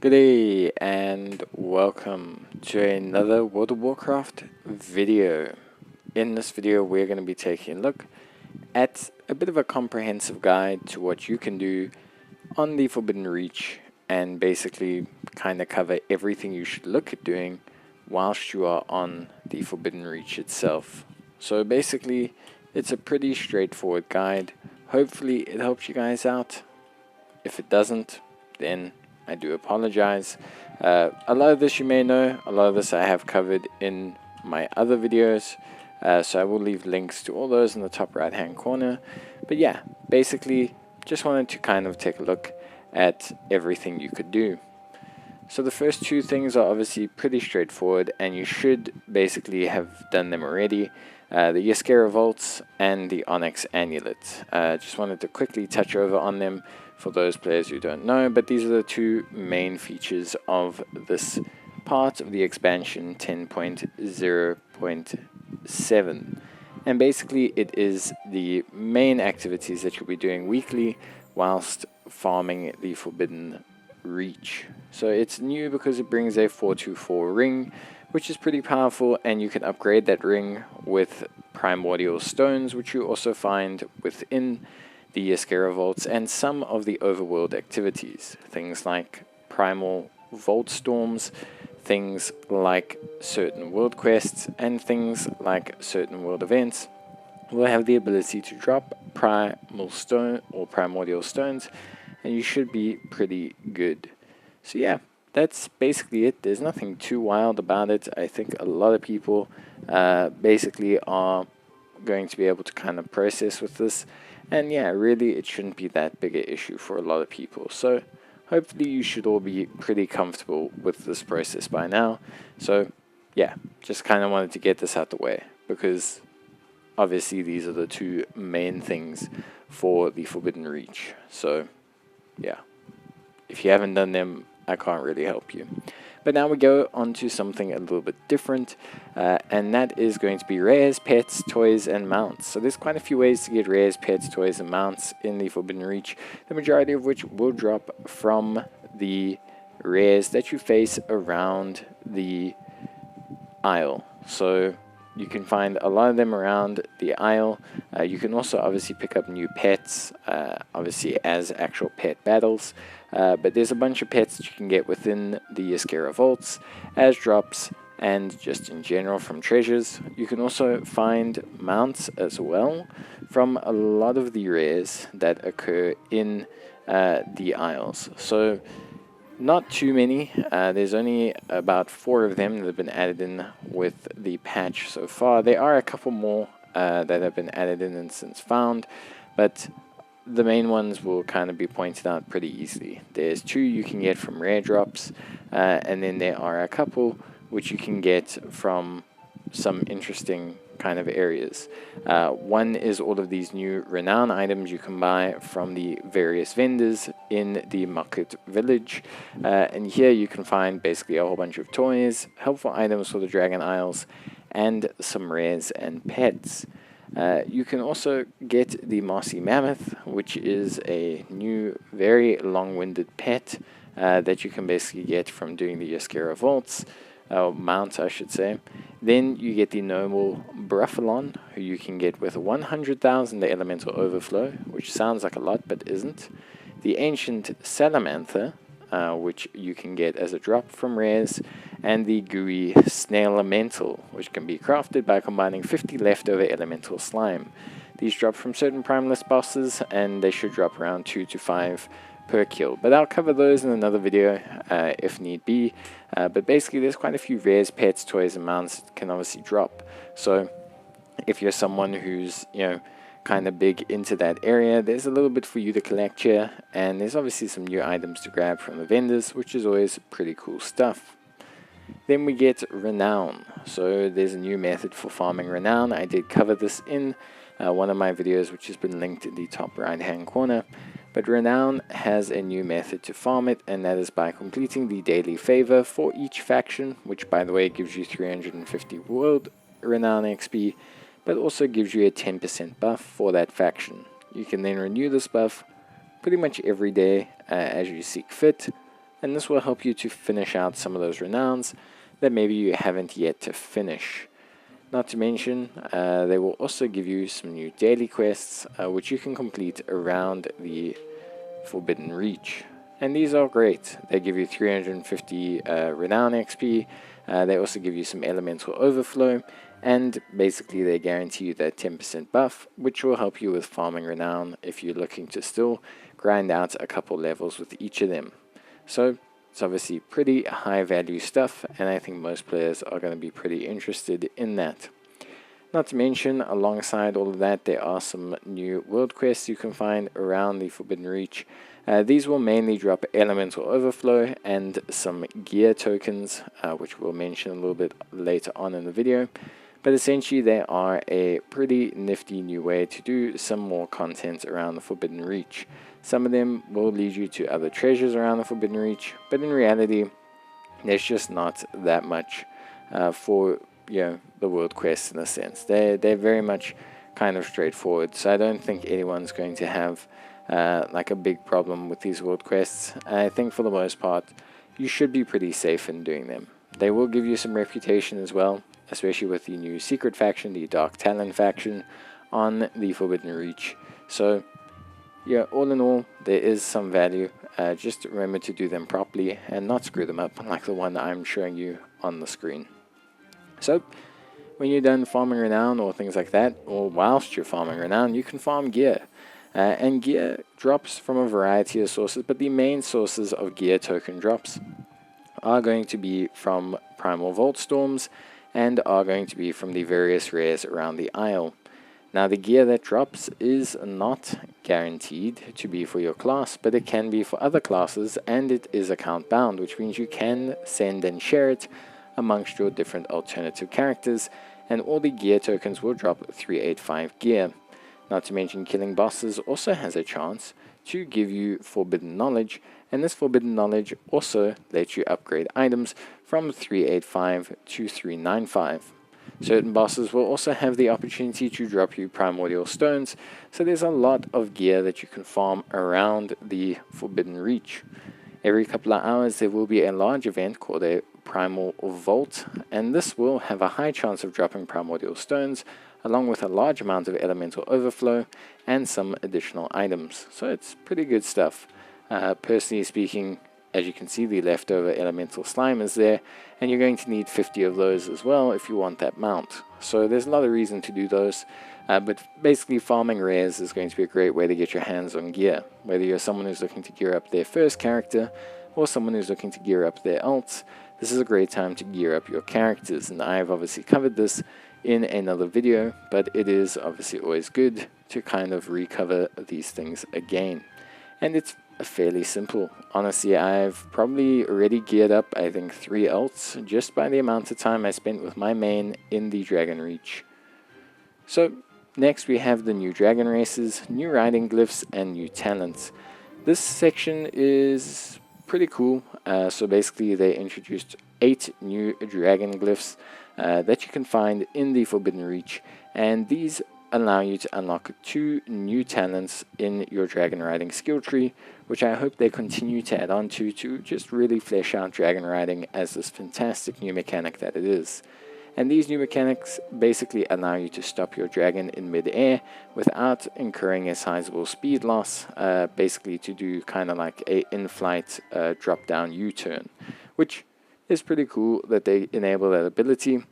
Good day and welcome to another World of Warcraft video. In this video we're going to be taking a look at a bit of a comprehensive guide to what you can do on the Forbidden Reach and basically kind of cover everything you should look at doing whilst you are on the Forbidden Reach itself. So basically it's a pretty straightforward guide. Hopefully it helps you guys out. If it doesn't, then I do apologize. A lot of this you may know, a lot of this I have covered in my other videos, so I will leave links to all those in the top right hand corner. But yeah, basically just wanted to kind of take a look at everything you could do. So the first two things are obviously pretty straightforward and you should basically have done them already. The Yaskera Vaults and the Onyx Annulet. Just wanted to quickly touch over on them for those players who don't know, but these are the two main features of this part of the expansion 10.0.7. And basically it is the main activities that you'll be doing weekly whilst farming the Forbidden Reach. So it's new because it brings a 424 ring, which is pretty powerful, and you can upgrade that ring with Primordial stones, which you also find within the Yaskera Vaults and some of the overworld activities. Things like primal vault storms, things like certain world quests, and things like certain world events will have the ability to drop primal stone or primordial stones, and you should be pretty good. So yeah, that's basically it. There's nothing too wild about it. I think a lot of people basically are going to be able to kind of process with this. And yeah, really it shouldn't be that big an issue for a lot of people. So hopefully you should all be pretty comfortable with this process by now. So yeah, just kind of wanted to get this out the way because obviously these are the two main things for the Forbidden Reach. So yeah, if you haven't done them, I can't really help you. But now we go on to something a little bit different, and that is going to be rares, pets, toys, and mounts. So there's quite a few ways to get rares, pets, toys, and mounts in the Forbidden Reach, the majority of which will drop from the rares that you face around the Isle. So you can find a lot of them around the Isle. You can also obviously pick up new pets, obviously as actual pet battles. But there's a bunch of pets that you can get within the Yaskera Vaults as drops and just in general from treasures. You can also find mounts as well from a lot of the rares that occur in the Isles. So not too many. There's only about 4 of them that have been added in with the patch so far. There are a couple more that have been added in and since found, but the main ones will kind of be pointed out pretty easily. There's 2 you can get from rare drops, and then there are a couple which you can get from some interesting kind of areas. One is all of these new Renown items you can buy from the various vendors in the market village, and here you can find basically a whole bunch of toys, helpful items for the Dragon Isles, and some rares and pets. You can also get the Mossy Mammoth, which is a new, very long-winded pet that you can basically get from doing the Yaskera Vaults, mount I should say. Then you get the Noble Bruffalon, who you can get with 100,000 the Elemental Overflow, which sounds like a lot but isn't. The Ancient Salamander, which you can get as a drop from rares, and the gooey Snail Elemental, which can be crafted by combining 50 leftover elemental slime. These drop from certain primalist bosses, and they should drop around 2 to 5 per kill. But I'll cover those in another video if need be. But basically there's quite a few rares, pets, toys, and mounts that can obviously drop. So if you're someone who's, you know, kind of big into that area, there's a little bit for you to collect here, and there's obviously some new items to grab from the vendors, which is always pretty cool stuff. Then we get Renown. So there's a new method for farming Renown. I did cover this in one of my videos, which has been linked in the top right hand corner. But Renown has a new method to farm it, and that is by completing the daily favor for each faction, which by the way gives you 350 world Renown XP, but also gives you a 10% buff for that faction. You can then renew this buff pretty much every day as you see fit and this will help you to finish out some of those renowns that maybe you haven't yet to finish. Not to mention, they will also give you some new daily quests, which you can complete around the Forbidden Reach. And these are great. They give you 350 Renown XP. They also give you some Elemental Overflow. And basically they guarantee you that 10% buff, which will help you with farming Renown if you're looking to still grind out a couple levels with each of them. So it's obviously pretty high value stuff, and I think most players are going to be pretty interested in that. Not to mention, alongside all of that, there are some new world quests you can find around the Forbidden Reach. These will mainly drop Elemental Overflow and some gear tokens, which we'll mention a little bit later on in the video. But essentially, they are a pretty nifty new way to do some more content around the Forbidden Reach. Some of them will lead you to other treasures around the Forbidden Reach, but in reality, there's just not that much for the world quests in a sense. They're very much kind of straightforward, so I don't think anyone's going to have like a big problem with these world quests. I think for the most part, you should be pretty safe in doing them. They will give you some reputation as well, especially with the new secret faction, the Dark Talon faction on the Forbidden Reach. So yeah, all in all, there is some value. Just remember to do them properly and not screw them up like the one I'm showing you on the screen. So when you're done farming Renown or things like that, or whilst you're farming Renown, you can farm gear. And gear drops from a variety of sources, but the main sources of gear token drops are going to be from Primal Vault Storms and are going to be from the various rares around the Isle. Now, the gear that drops is not guaranteed to be for your class, but it can be for other classes, and it is account bound, which means you can send and share it amongst your different alternative characters, and all the gear tokens will drop 385 gear. Not to mention, killing bosses also has a chance to give you Forbidden Knowledge, and this Forbidden Knowledge also lets you upgrade items from 385 to 395. Certain bosses will also have the opportunity to drop you Primordial Stones, so there's a lot of gear that you can farm around the Forbidden Reach. Every couple of hours there will be a large event called a Primal Vault, and this will have a high chance of dropping Primordial Stones, along with a large amount of Elemental Overflow and some additional items. So it's pretty good stuff. Personally speaking, as you can see, the leftover Elemental Slime is there, and you're going to need 50 of those as well if you want that mount. So there's a lot of reason to do those, but basically farming rares is going to be a great way to get your hands on gear. Whether you're someone who's looking to gear up their first character, or someone who's looking to gear up their alts, this is a great time to gear up your characters, and I've obviously covered this in another video, but it is obviously always good to kind of recover these things again. And it's fairly simple. Honestly, I've probably already geared up, I think, 3 alts just by the amount of time I spent with my main in the Dragon Reach. So next we have the new dragon races, new riding glyphs, and new talents. This section is pretty cool. So basically they introduced 8 new dragon glyphs that you can find in the Forbidden Reach, and these allow you to unlock 2 new talents in your dragon riding skill tree, which I hope they continue to add on to just really flesh out dragon riding as this fantastic new mechanic that it is. And these new mechanics basically allow you to stop your dragon in mid-air without incurring a sizable speed loss, basically to do kind of like a in-flight drop-down U-turn, which is pretty cool that they enable that ability.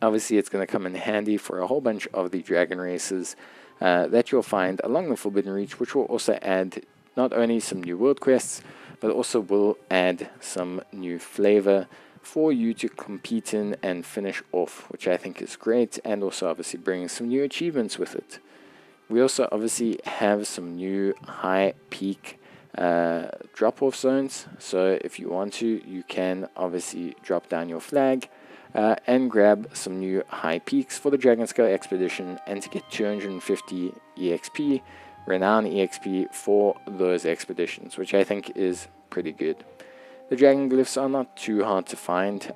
Obviously, it's going to come in handy for a whole bunch of the dragon races that you'll find along the Forbidden Reach, which will also add not only some new world quests, but also will add some new flavor for you to compete in and finish off, which I think is great, and also obviously bringing some new achievements with it. We also obviously have some new high peak drop-off zones, so if you want to, you can obviously drop down your flag and grab some new high peaks for the Dragon Scale Expedition, and to get 250 EXP, Renown EXP for those expeditions, which I think is pretty good. The dragon glyphs are not too hard to find.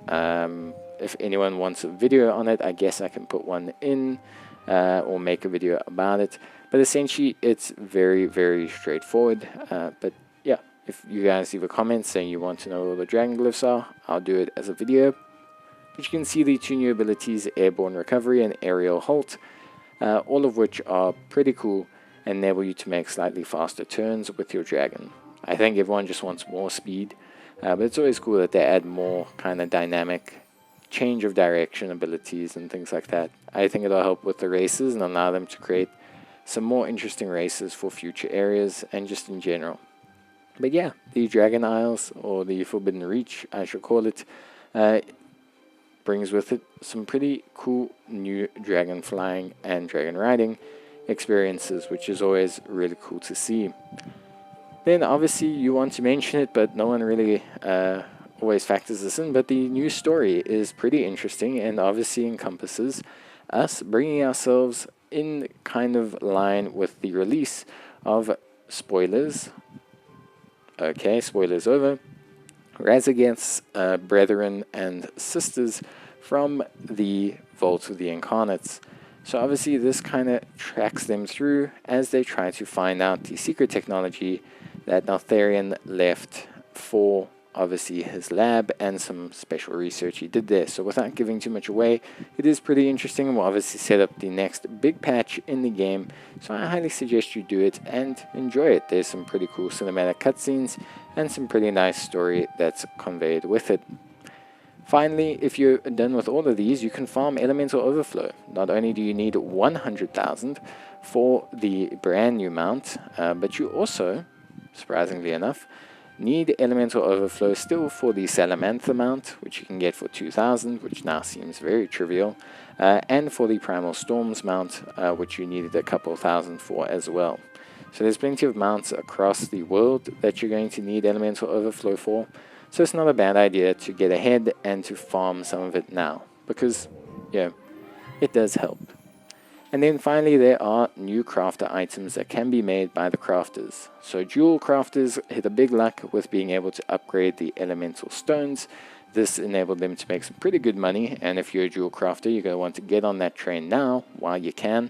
If anyone wants a video on it, I guess I can put one in or make a video about it. But essentially, it's very, very straightforward. But yeah, If you guys leave a comment saying you want to know what the dragon glyphs are, I'll do it as a video. But you can see the 2 new abilities, Airborne Recovery and Aerial Halt, all of which are pretty cool and enable you to make slightly faster turns with your dragon. I think everyone just wants more speed, but it's always cool that they add more kind of dynamic change of direction abilities and things like that. I think it'll help with the races and allow them to create some more interesting races for future areas and just in general. But yeah, the Dragon Isles, or the Forbidden Reach I should call it, brings with it some pretty cool new dragon flying and dragon riding experiences, which is always really cool to see. Then obviously you want to mention it, but no one really always factors this in, but the new story is pretty interesting and obviously encompasses us bringing ourselves in kind of line with the release of spoilers. Okay, spoilers over. Razageth's brethren and sisters from the Vault of the Incarnates. So obviously this kind of tracks them through as they try to find out the secret technology that Neltharion left for obviously his lab and some special research he did there. So without giving too much away, it is pretty interesting and will obviously set up the next big patch in the game. So I highly suggest you do it and enjoy it. There's some pretty cool cinematic cutscenes and some pretty nice story that's conveyed with it. Finally, if you're done with all of these, you can farm Elemental Overflow. Not only do you need 100,000 for the brand new mount, but you also, surprisingly enough, need Elemental Overflow still for the Salamantha mount, which you can get for 2,000, which now seems very trivial, and for the Primal Storms mount, which you needed a couple thousand for as well. So there's plenty of mounts across the world that you're going to need Elemental Overflow for, so it's not a bad idea to get ahead and to farm some of it now, because, yeah, it does help. And then finally, there are new crafter items that can be made by the crafters. So jewel crafters hit a big luck with being able to upgrade the elemental stones. This enabled them to make some pretty good money, and if you're a jewel crafter, you're going to want to get on that train now while you can.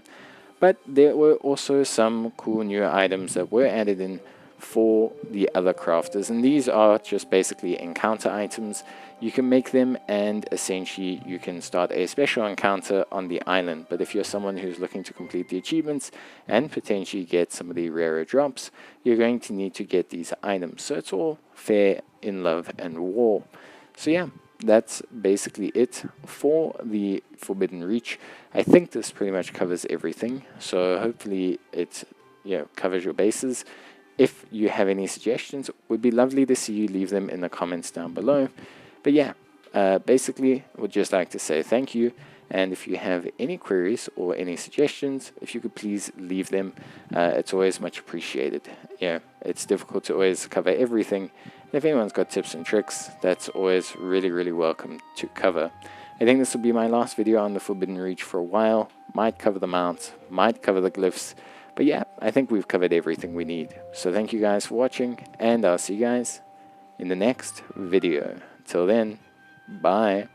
But there were also some cool new items that were added in for the other crafters, and these are just basically encounter items. You can make them and essentially you can start a special encounter on the island, but if you're someone who's looking to complete the achievements and potentially get some of the rarer drops, you're going to need to get these items. So it's all fair in love and war. So yeah, that's basically it for the Forbidden Reach. I think this pretty much covers everything, so hopefully it covers your bases. If you have any suggestions, it would be lovely to see you leave them in the comments down below. But yeah, basically, I would just like to say thank you. And if you have any queries or any suggestions, if you could please leave them, it's always much appreciated. Yeah, it's difficult to always cover everything. And if anyone's got tips and tricks, that's always really, really welcome to cover. I think this will be my last video on the Forbidden Reach for a while. Might cover the mounts, might cover the glyphs. But yeah, I think we've covered everything we need. So thank you guys for watching, and I'll see you guys in the next video. Till then, bye.